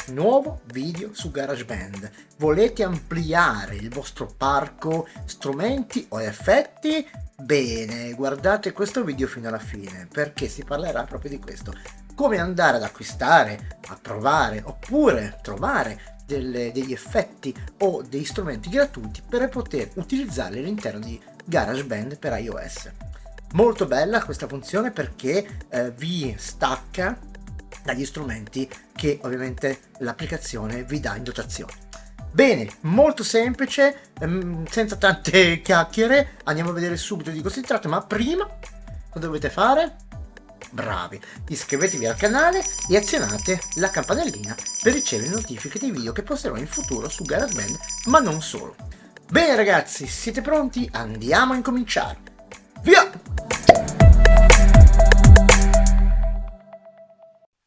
Nuovo video su GarageBand. Volete ampliare il vostro parco strumenti o effetti? Bene, guardate questo video fino alla fine perché si parlerà proprio di questo. Come andare ad acquistare, a provare oppure trovare degli effetti o degli strumenti gratuiti per poter utilizzarli all'interno di GarageBand per iOS. Molto bella questa funzione perché vi stacca dagli strumenti che ovviamente l'applicazione vi dà in dotazione. Bene, molto semplice, senza tante chiacchiere, andiamo a vedere subito di cosa si tratta, ma prima cosa dovete fare? Bravi, iscrivetevi al canale e azionate la campanellina per ricevere notifiche dei video che posterò in futuro su GarageBand, ma non solo. Bene ragazzi, siete pronti? Andiamo a incominciare. Via!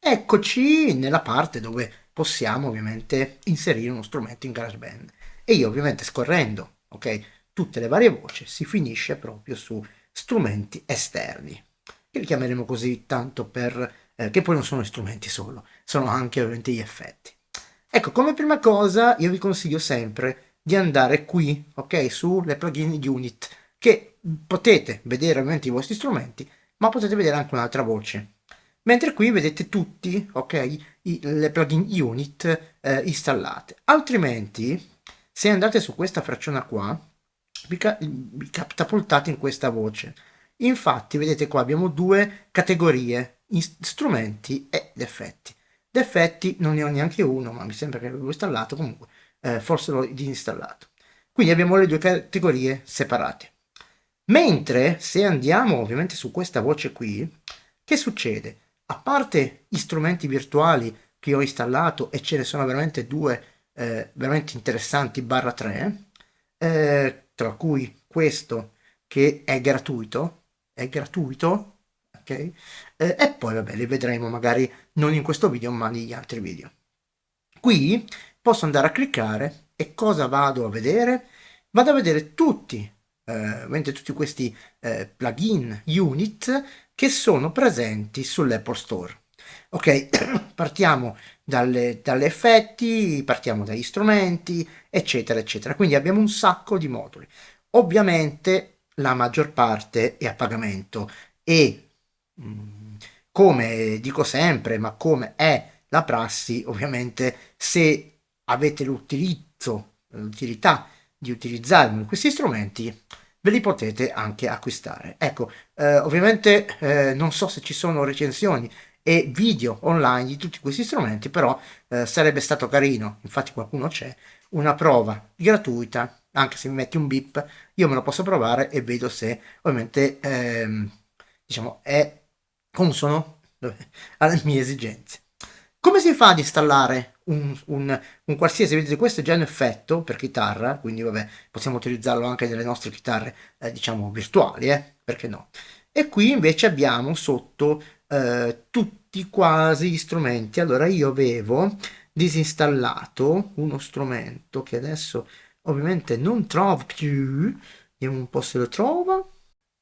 Eccoci nella parte dove possiamo ovviamente inserire uno strumento in GarageBand e io ovviamente scorrendo, ok, tutte le varie voci si finisce proprio su strumenti esterni, che li chiameremo così tanto per che poi non sono strumenti solo, sono anche ovviamente gli effetti. Ecco, come prima cosa io vi consiglio sempre di andare qui, ok, sulle plugin unit, che potete vedere ovviamente i vostri strumenti, ma potete vedere anche un'altra voce. Mentre qui vedete tutti, ok, le plugin unit installate. Altrimenti, se andate su questa fracciona qua, vi catapultate in questa voce. Infatti, vedete qua abbiamo due categorie, strumenti ed effetti. D'effetti non ne ho neanche uno, ma mi sembra che l'avevo installato, comunque forse l'ho disinstallato. Quindi abbiamo le due categorie separate. Mentre se andiamo ovviamente su questa voce qui, che succede? A parte gli strumenti virtuali che ho installato, e ce ne sono veramente due veramente interessanti /3, tra cui questo che è gratuito, ok? E poi vabbè, li vedremo magari non in questo video ma negli altri video. Qui posso andare a cliccare e cosa vado a vedere? Vado a vedere tutti questi plugin unit che sono presenti sull'Apple Store. Ok, partiamo dalle effetti, partiamo dagli strumenti, eccetera, eccetera. Quindi abbiamo un sacco di moduli. Ovviamente la maggior parte è a pagamento e come dico sempre, ma come è la prassi, ovviamente se avete l'utilità di utilizzare questi strumenti, ve li potete anche acquistare. Ecco, ovviamente non so se ci sono recensioni e video online di tutti questi strumenti, però sarebbe stato carino, infatti qualcuno c'è, una prova gratuita, anche se mi metti un bip, io me lo posso provare e vedo se ovviamente diciamo è consono alle mie esigenze. Come si fa ad installare un qualsiasi, vedete questo è già un effetto per chitarra, quindi vabbè, possiamo utilizzarlo anche nelle nostre chitarre, diciamo virtuali, perché no? E qui invece abbiamo sotto tutti quasi gli strumenti. Allora io avevo disinstallato uno strumento che adesso ovviamente non trovo più, vediamo un po' se lo trovo.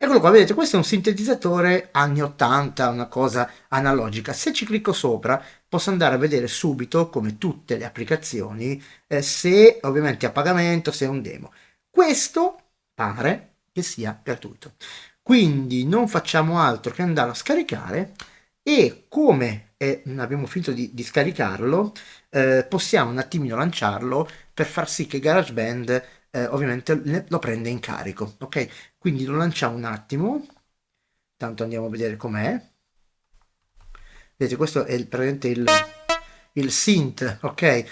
Eccolo qua, vedete, questo è un sintetizzatore anni 80, una cosa analogica. Se ci clicco sopra posso andare a vedere subito, come tutte le applicazioni, se ovviamente a pagamento, se è un demo. Questo pare che sia gratuito. Quindi non facciamo altro che andare a scaricare e come abbiamo finito di scaricarlo, possiamo un attimino lanciarlo per far sì che GarageBand ovviamente lo prende in carico, ok? Quindi lo lanciamo un attimo, tanto andiamo a vedere com'è. Vedete, questo è praticamente il synth, ok,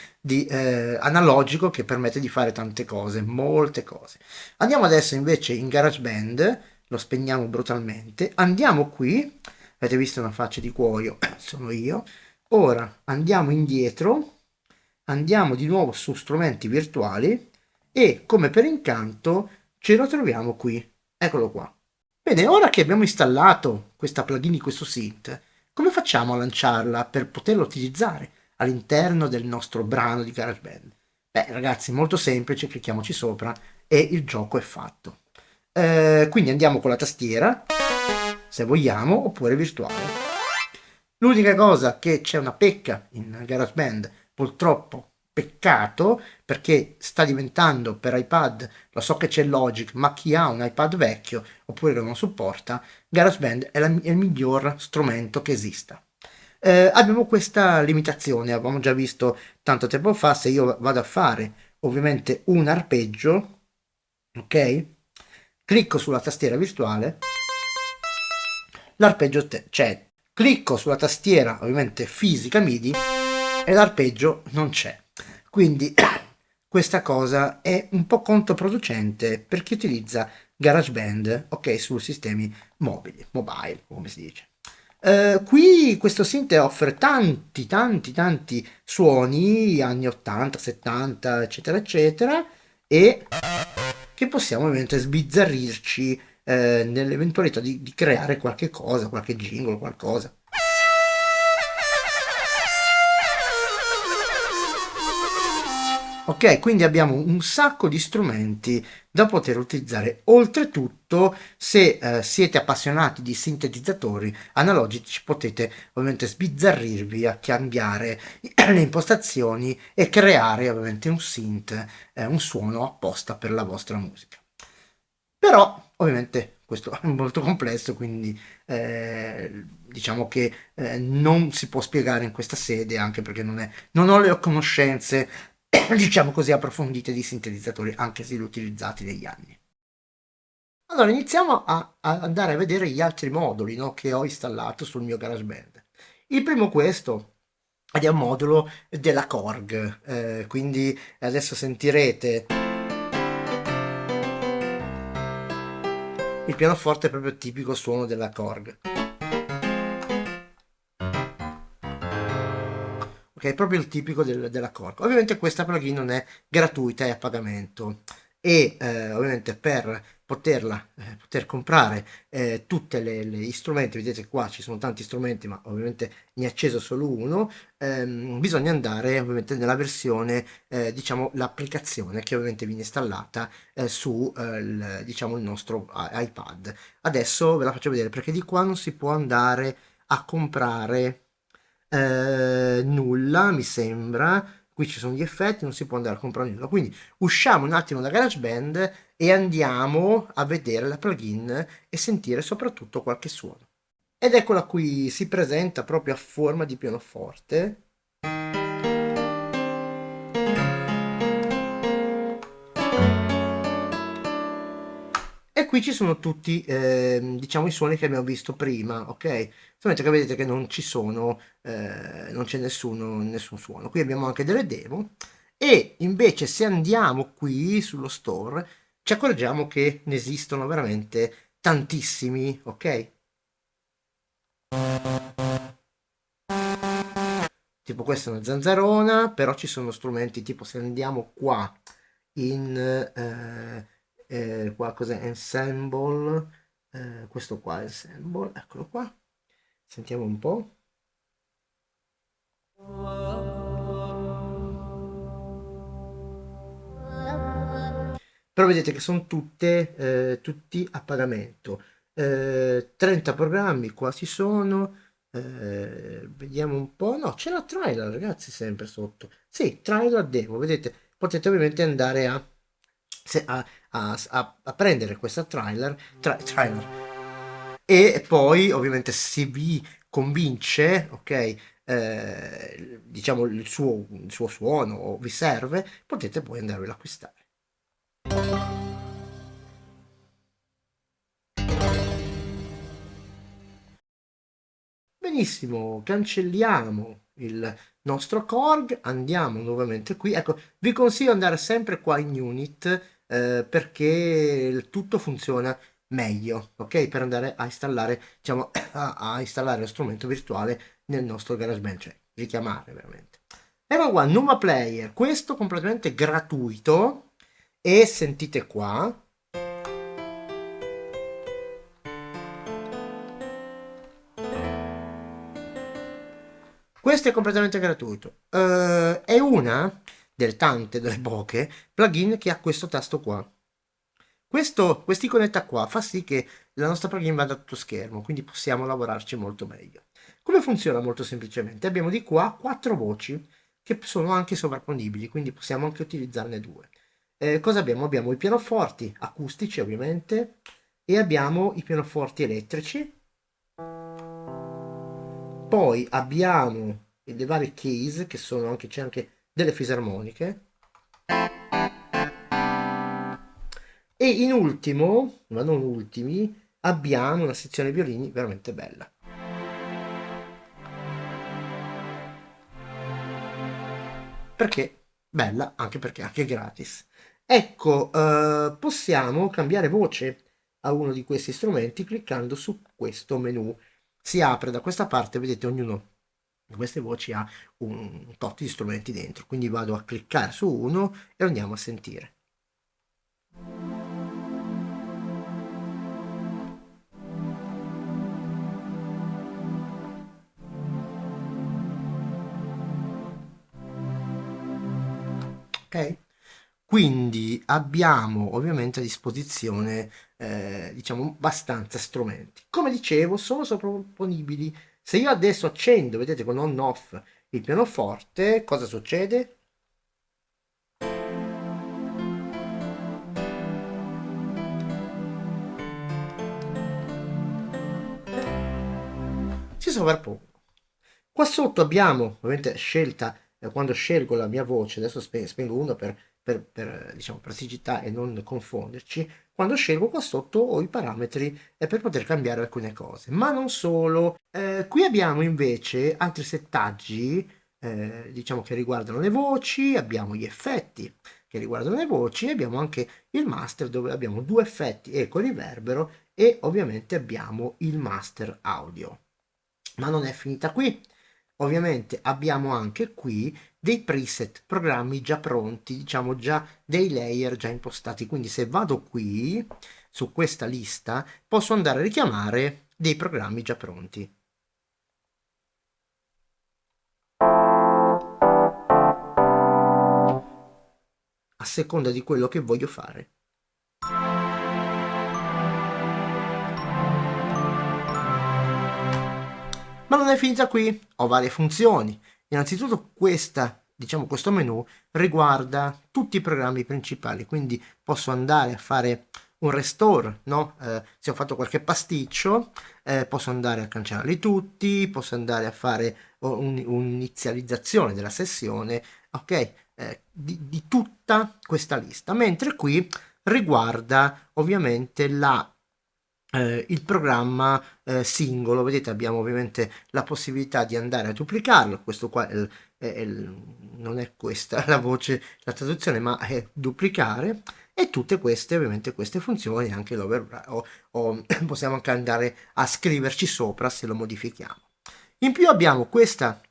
analogico che permette di fare tante cose, molte cose. Andiamo adesso invece in GarageBand, lo spegniamo brutalmente, andiamo qui, avete visto una faccia di cuoio, sono io. Ora andiamo indietro, andiamo di nuovo su strumenti virtuali e come per incanto ce lo troviamo qui, eccolo qua. Bene, ora che abbiamo installato questa plugin di questo synth, come facciamo a lanciarla per poterla utilizzare all'interno del nostro brano di GarageBand? Beh ragazzi, molto semplice, clicchiamoci sopra e il gioco è fatto. Quindi andiamo con la tastiera, se vogliamo, oppure virtuale. L'unica cosa che c'è una pecca in GarageBand Purtroppo, peccato, perché sta diventando per iPad, lo so che c'è Logic, ma chi ha un iPad vecchio oppure che non supporta, GarageBand è il miglior strumento che esista. Abbiamo questa limitazione, avevamo già visto tanto tempo fa, se io vado a fare ovviamente un arpeggio, ok? Clicco sulla tastiera virtuale, l'arpeggio c'è. Clicco sulla tastiera ovviamente fisica MIDI e l'arpeggio non c'è. Quindi questa cosa è un po' controproducente per chi utilizza GarageBand, ok, su sistemi mobile, come si dice. Qui questo synth offre tanti suoni anni 80, 70, eccetera, eccetera, e che possiamo ovviamente sbizzarrirci nell'eventualità di creare qualche cosa, qualche jingle, qualcosa. Ok, quindi abbiamo un sacco di strumenti da poter utilizzare. Oltretutto, se siete appassionati di sintetizzatori analogici, potete ovviamente sbizzarrirvi a cambiare le impostazioni e creare ovviamente un synth, un suono apposta per la vostra musica. Però, ovviamente, questo è molto complesso, quindi diciamo che non si può spiegare in questa sede, anche perché non ho le conoscenze diciamo così, approfondite di sintetizzatori, anche se li utilizzati negli anni. Allora, iniziamo a andare a vedere gli altri moduli, no, che ho installato sul mio GarageBand. Il primo questo ed è un modulo della Korg, quindi adesso sentirete il pianoforte proprio tipico suono della Korg. Ok, proprio il tipico della Korg. Ovviamente questa plugin non è gratuita, è a pagamento e ovviamente per poter comprare tutti gli strumenti, vedete qua ci sono tanti strumenti, ma ovviamente ne è acceso solo uno, bisogna andare ovviamente nella versione, diciamo l'applicazione che ovviamente viene installata su diciamo il nostro iPad. Adesso ve la faccio vedere perché di qua non si può andare a comprare nulla, mi sembra. Qui ci sono gli effetti, non si può andare a comprare nulla. Quindi usciamo un attimo da GarageBand e andiamo a vedere la plugin e sentire soprattutto qualche suono. Ed eccola qui, si presenta proprio a forma di pianoforte. E qui ci sono tutti, diciamo, i suoni che abbiamo visto prima, ok? Solamente che vedete che non ci sono, non c'è nessun suono. Qui abbiamo anche delle demo. E invece se andiamo qui sullo store, ci accorgiamo che ne esistono veramente tantissimi, ok? Tipo questa è una zanzarona, però ci sono strumenti tipo se andiamo qua in qua cos'è? Ensemble, questo qua è Ensemble, eccolo qua, sentiamo un po'. Però vedete che sono tutti a pagamento. 30 programmi qua ci sono, vediamo un po', no c'è la trailer ragazzi sempre sotto, sì, trailer demo, vedete, potete ovviamente andare a prendere questa trailer e poi ovviamente se vi convince, ok, diciamo il suo suono o vi serve, potete poi andarvelo ad acquistare. Benissimo, cancelliamo il nostro Korg, andiamo nuovamente qui. Ecco, vi consiglio di andare sempre qua in Unit perché il tutto funziona meglio, ok? Per andare a installare, diciamo, a installare lo strumento virtuale nel nostro GarageBand, cioè richiamare veramente. Ecco qua, Numa Player, questo completamente gratuito e sentite qua. Questo è completamente gratuito. È una delle tante, delle poche plugin che ha questo tasto qua. Quest'iconetta qua fa sì che la nostra plugin vada a tutto schermo, quindi possiamo lavorarci molto meglio. Come funziona molto semplicemente? Abbiamo di qua quattro voci che sono anche sovrapponibili, quindi possiamo anche utilizzarne due. Cosa abbiamo? Abbiamo i pianoforti acustici ovviamente e abbiamo i pianoforti elettrici. Poi abbiamo le varie keys che sono anche, c'è anche delle fisarmoniche. E in ultimo, ma non ultimi, abbiamo una sezione violini veramente bella. Perché? Bella, anche perché è anche gratis. Ecco, possiamo cambiare voce a uno di questi strumenti cliccando su questo menu. Si apre da questa parte, vedete, ognuno di queste voci ha un tot di strumenti dentro. Quindi vado a cliccare su uno e andiamo a sentire. Ok? Quindi abbiamo ovviamente a disposizione, diciamo, abbastanza strumenti. Come dicevo, sono sovrapponibili. Se io adesso accendo, vedete, con on-off il pianoforte, cosa succede? Si sovrappongono. Qua sotto abbiamo ovviamente scelta, quando scelgo la mia voce, adesso spengo uno per, diciamo, praticità e non confonderci, quando scelgo qua sotto ho i parametri per poter cambiare alcune cose, ma non solo. Qui abbiamo invece altri settaggi, diciamo che riguardano le voci, abbiamo gli effetti che riguardano le voci e abbiamo anche il master dove abbiamo due effetti eco e riverbero e ovviamente abbiamo il master audio. Ma non è finita qui. Ovviamente abbiamo anche qui dei preset, programmi già pronti, diciamo già dei layer già impostati. Quindi se vado qui su questa lista posso andare a richiamare dei programmi già pronti. A seconda di quello che voglio fare. Ma non è finita qui, ho varie funzioni. Innanzitutto questa, diciamo questo menu riguarda tutti i programmi principali, quindi posso andare a fare un restore, no? Se ho fatto qualche pasticcio, posso andare a cancellarli tutti, posso andare a fare un'inizializzazione della sessione, ok? Di tutta questa lista, mentre qui riguarda ovviamente il programma singolo. Vedete, abbiamo ovviamente la possibilità di andare a duplicarlo. Questo qua non è questa la voce, la traduzione, ma è duplicare. E tutte queste, ovviamente, queste funzioni, anche possiamo anche andare a scriverci sopra se lo modifichiamo. In più abbiamo questa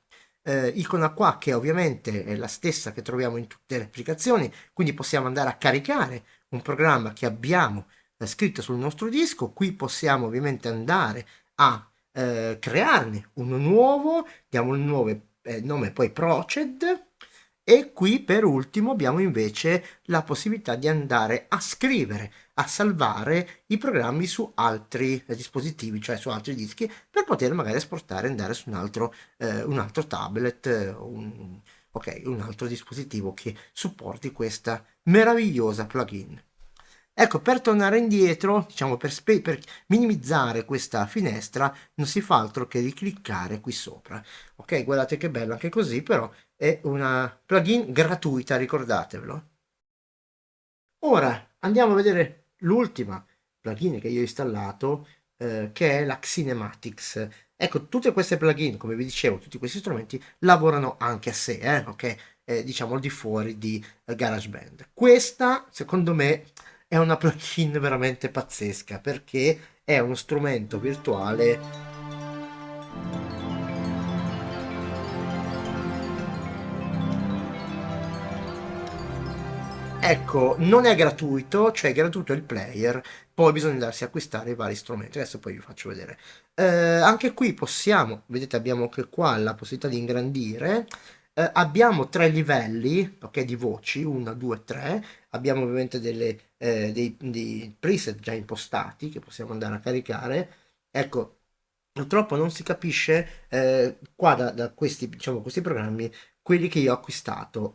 icona qua che ovviamente è la stessa che troviamo in tutte le applicazioni, quindi possiamo andare a caricare un programma che abbiamo scritto sul nostro disco. Qui possiamo ovviamente andare a crearne uno nuovo, diamo il nuovo nome poi Proced e qui per ultimo abbiamo invece la possibilità di andare a scrivere, a salvare i programmi su altri dispositivi, cioè su altri dischi, per poter magari esportare e andare su un altro tablet, ok, un altro dispositivo che supporti questa meravigliosa plugin. Ecco, per tornare indietro, diciamo per minimizzare questa finestra, non si fa altro che ricliccare qui sopra. Ok, guardate che bello anche così, però è una plugin gratuita, ricordatevelo. Ora andiamo a vedere l'ultima plugin che io ho installato, che è la Cinematics. Ecco, tutte queste plugin, come vi dicevo, tutti questi strumenti lavorano anche a sé, ok? Diciamo al di fuori di GarageBand. Questa, secondo me, è una plugin veramente pazzesca perché è uno strumento virtuale. Ecco, non è gratuito, cioè è gratuito il player, poi bisogna andarsi a acquistare i vari strumenti. Adesso poi vi faccio vedere. Anche qui possiamo, vedete, abbiamo anche qua la possibilità di ingrandire. Abbiamo tre livelli, ok, di voci, 1, 2, 3. Abbiamo ovviamente dei preset già impostati che possiamo andare a caricare. Ecco, purtroppo non si capisce qua da questi, diciamo, questi programmi quelli che io ho acquistato,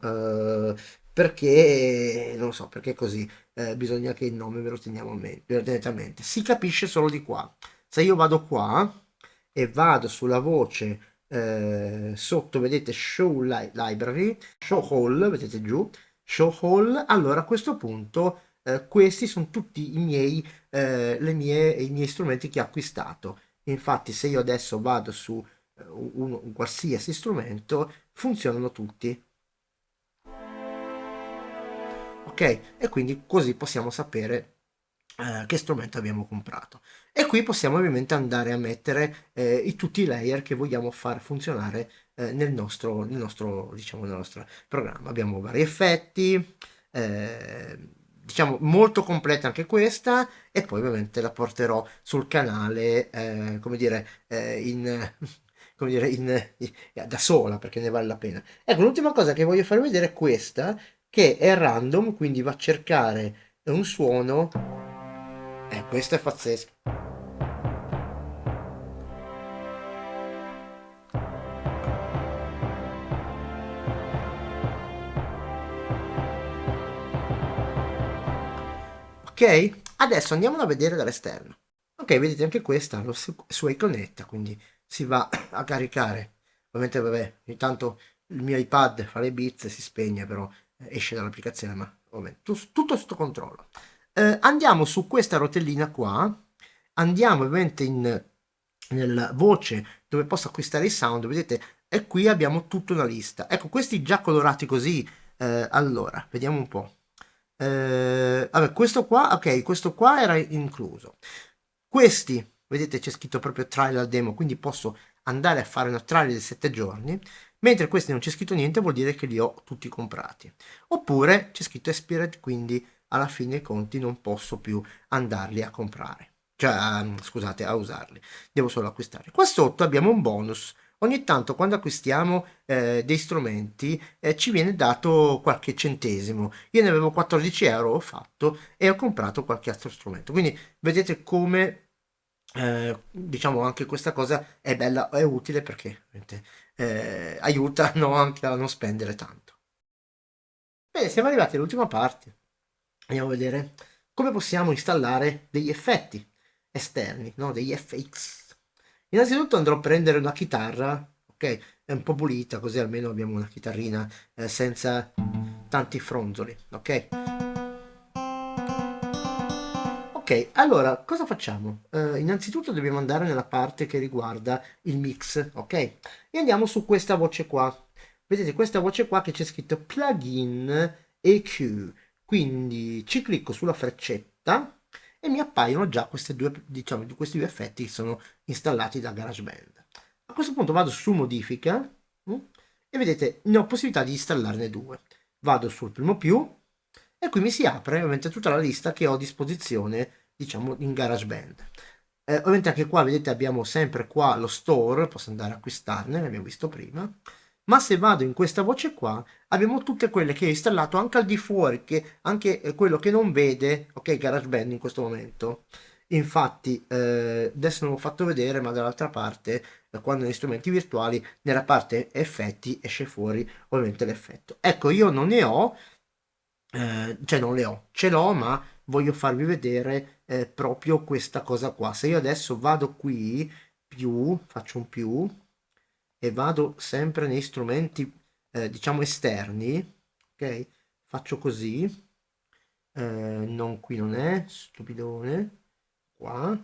perché non lo so, perché così, bisogna che il nome ve lo teniamo direttamente. Si capisce solo di qua. Se io vado qua e vado sulla voce sotto, vedete Library, Show All, vedete giù, Show All, allora a questo punto questi sono tutti i miei strumenti che ho acquistato. Infatti se io adesso vado su un qualsiasi strumento, funzionano tutti. Ok? E quindi così possiamo sapere che strumento abbiamo comprato. E qui possiamo ovviamente andare a mettere tutti i layer che vogliamo far funzionare diciamo, nel nostro programma. Abbiamo vari effetti, diciamo molto completa anche questa, e poi ovviamente la porterò sul canale, come dire, come dire, da sola, perché ne vale la pena. Ecco, l'ultima cosa che voglio farvi vedere è questa, che è random, quindi va a cercare un suono. Questo è pazzesco. Ok? Adesso andiamolo a vedere dall'esterno. Ok, vedete anche questa ha sua iconetta, quindi si va a caricare. Ovviamente, vabbè, ogni tanto il mio iPad fa le beats e si spegne, però esce dall'applicazione, ma vabbè, tutto sotto controllo. Andiamo su questa rotellina qua, andiamo ovviamente nella voce dove posso acquistare i sound, vedete, e qui abbiamo tutta una lista. Ecco, questi già colorati così, allora, vediamo un po'. Vabbè, questo qua, ok, questo qua era incluso. Questi, vedete, c'è scritto proprio trial demo, quindi posso andare a fare una trial di 7 giorni, mentre questi non c'è scritto niente, vuol dire che li ho tutti comprati. Oppure c'è scritto expired, quindi alla fine dei conti non posso più andarli a comprare. Cioè, scusate, a usarli. Devo solo acquistare. Qua sotto abbiamo un bonus. Ogni tanto quando acquistiamo dei strumenti ci viene dato qualche centesimo. Io ne avevo 14 euro, ho fatto e ho comprato qualche altro strumento. Quindi vedete come diciamo anche questa cosa è bella, è utile perché ovviamente, aiuta no, anche a non spendere tanto. Bene, siamo arrivati all'ultima parte. Andiamo a vedere come possiamo installare degli effetti esterni, no? Degli FX. Innanzitutto andrò a prendere una chitarra, ok? È un po' pulita, così almeno abbiamo una chitarrina senza tanti fronzoli, ok? Ok, allora cosa facciamo? Innanzitutto dobbiamo andare nella parte che riguarda il mix, ok? E andiamo su questa voce qua. Vedete questa voce qua che c'è scritto plugin EQ. Quindi ci clicco sulla freccetta e mi appaiono già queste due, diciamo, questi due effetti che sono installati da GarageBand. A questo punto vado su modifica e vedete ne ho possibilità di installarne due. Vado sul primo più e qui mi si apre ovviamente tutta la lista che ho a disposizione, diciamo, in GarageBand. Ovviamente anche qua, vedete, abbiamo sempre qua lo store, posso andare a acquistarne, l'abbiamo visto prima, ma se vado in questa voce qua, abbiamo tutte quelle che ho installato anche al di fuori, che anche quello che non vede, ok, GarageBand in questo momento. Infatti, adesso non l'ho fatto vedere, ma dall'altra parte, quando negli strumenti virtuali, nella parte effetti esce fuori ovviamente l'effetto. Ecco, io non ne ho, cioè non le ho, ce l'ho, ma voglio farvi vedere proprio questa cosa qua. Se io adesso vado qui, più, faccio un più, e vado sempre nei strumenti, diciamo esterni, ok? Faccio così, non qui non è, stupidone, qua,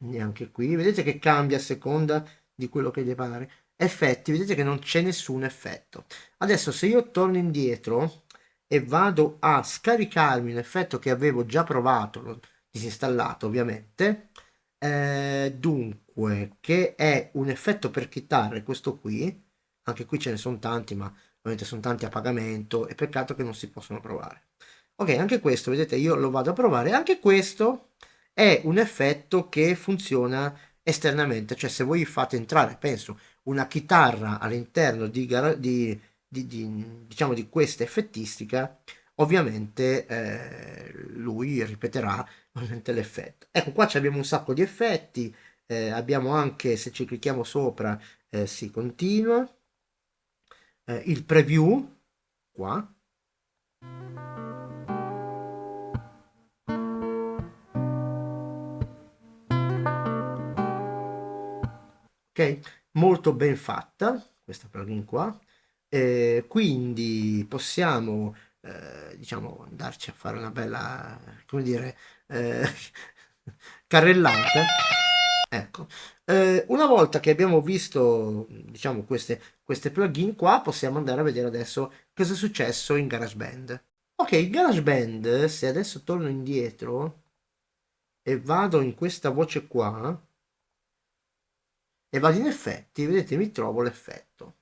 neanche qui, vedete che cambia a seconda di quello che deve fare. Effetti, vedete che non c'è nessun effetto. Adesso se io torno indietro e vado a scaricarmi un effetto che avevo già provato, l'ho disinstallato ovviamente, dunque, che è un effetto per chitarre, questo qui, anche qui ce ne sono tanti, ma ovviamente sono tanti a pagamento, e peccato che non si possono provare. Ok, anche questo, vedete, io lo vado a provare, anche questo è un effetto che funziona esternamente, cioè se voi fate entrare, penso, una chitarra all'interno diciamo, di questa effettistica, ovviamente lui ripeterà ovviamente l'effetto. Ecco, qua abbiamo un sacco di effetti, abbiamo anche, se ci clicchiamo sopra, si continua, il preview qua. Ok, molto ben fatta questa plugin qua. Quindi possiamo diciamo andarci a fare una bella, come dire, carrellata. Ecco, una volta che abbiamo visto, diciamo, queste plugin qua, possiamo andare a vedere adesso cosa è successo in GarageBand. Ok, GarageBand, se adesso torno indietro e vado in questa voce qua e vado in effetti, vedete, mi trovo l'effetto.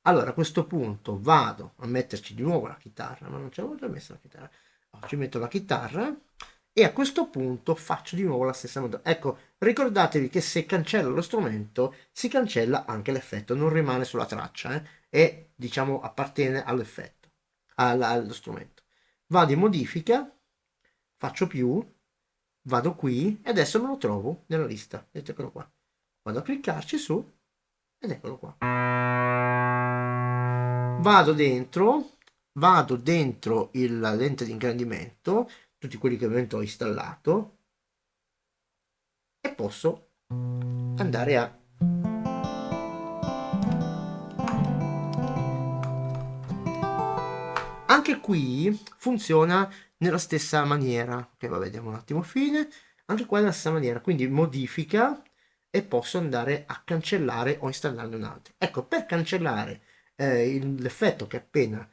Allora a questo punto vado a metterci di nuovo la chitarra, ma non c'avevo già messo la chitarra. Ci metto la chitarra e a questo punto faccio di nuovo la stessa moda. Ecco, ricordatevi che se cancello lo strumento si cancella anche l'effetto, non rimane sulla traccia, e diciamo appartiene all'effetto, allo strumento. Vado in modifica, faccio più, vado qui e adesso me lo trovo nella lista. Vedete, eccolo qua. Vado a cliccarci su ed eccolo qua. Vado dentro la lente di ingrandimento, tutti quelli che ovviamente ho installato, e posso andare a anche qui funziona nella stessa maniera. Ok, va, vediamo un attimo fine. Anche qua nella stessa maniera, quindi modifica e posso andare a cancellare o installarne un altro. Ecco, per cancellare l'effetto che appena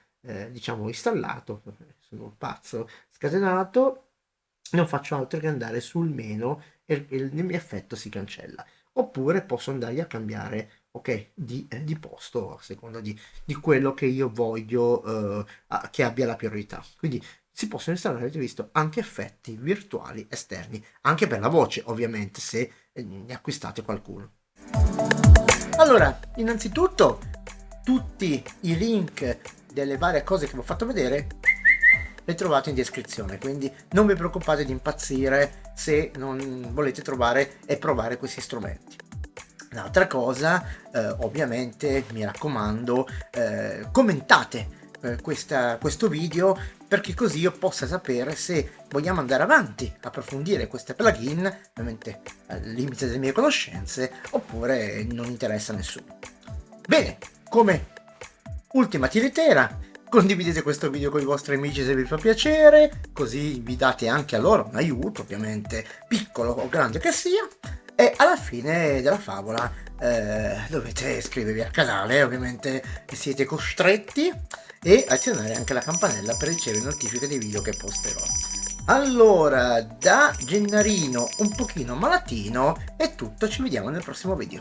diciamo installato, sono un pazzo scatenato, non faccio altro che andare sul meno e il mio effetto si cancella. Oppure posso andare a cambiare, ok, di posto a seconda di quello che io voglio che abbia la priorità. Quindi si possono installare, avete visto, anche effetti virtuali esterni, anche per la voce ovviamente, se ne acquistate qualcuno. Allora, innanzitutto tutti i link delle varie cose che vi ho fatto vedere le trovate in descrizione, quindi non vi preoccupate di impazzire se non volete trovare e provare questi strumenti. Un'altra cosa, ovviamente mi raccomando, commentate questo video, perché così io possa sapere se vogliamo andare avanti, approfondire queste plugin, ovviamente al limite delle mie conoscenze, oppure non interessa a nessuno. Bene, come ultima tiritera, condividete questo video con i vostri amici se vi fa piacere, così vi date anche a loro un aiuto, ovviamente piccolo o grande che sia, e alla fine della favola dovete iscrivervi al canale, ovviamente siete costretti, e azionare anche la campanella per ricevere notifiche dei video che posterò. Allora, da Gennarino un pochino malatino è tutto, ci vediamo nel prossimo video.